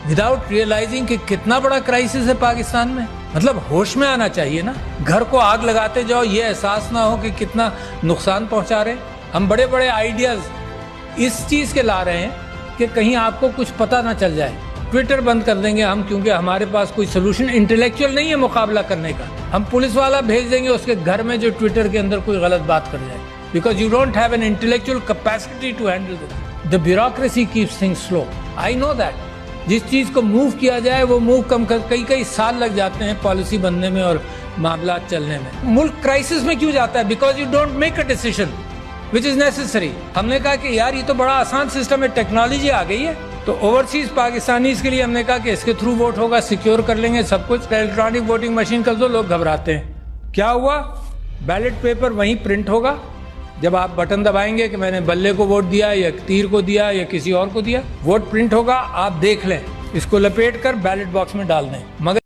Without realising कि कितना बड़ा क्राइसिस है पाकिस्तान में। मतलब होश में आना चाहिए ना। घर को आग लगाते जाओ, ये एहसास ना हो कि कितना नुकसान पहुंचा रहे। हम बड़े बड़े आइडियाज इस चीज के ला रहे हैं कि कहीं आपको कुछ पता ना चल जाए। ट्विटर बंद कर देंगे हम, क्योंकि हमारे पास कोई सोल्यूशन इंटेलेक्चुअल नहीं है मुकाबला करने का। हम पुलिस वाला भेज देंगे उसके घर में जो ट्विटर के अंदर कोई गलत बात कर जाए, because you don't have an intellectual capacity to handle this. The bureaucracy keeps things slow, I know that. जिस चीज को मूव किया जाए वो मूव कम कर, कई साल लग जाते हैं पॉलिसी बनने में और मामला चलने में। मुल्क क्राइसिस में क्यों जाता है? Because you don't make a decision which is necessary. हमने कहा कि यार ये तो बड़ा आसान सिस्टम है, टेक्नोलॉजी आ गई है, तो ओवरसीज पाकिस्तानीज के लिए हमने कहा कि इसके थ्रू वोट होगा, सिक्योर कर लेंगे सब कुछ। इलेक्ट्रॉनिक वोटिंग मशीन कर दो, लोग घबराते हैं। क्या हुआ? बैलेट पेपर वहीं प्रिंट होगा। जब आप बटन दबाएंगे कि मैंने बल्ले को वोट दिया या तीर को दिया या किसी और को दिया, वोट प्रिंट होगा, आप देख लें, इसको लपेट कर बैलेट बॉक्स में डाल दें। मगर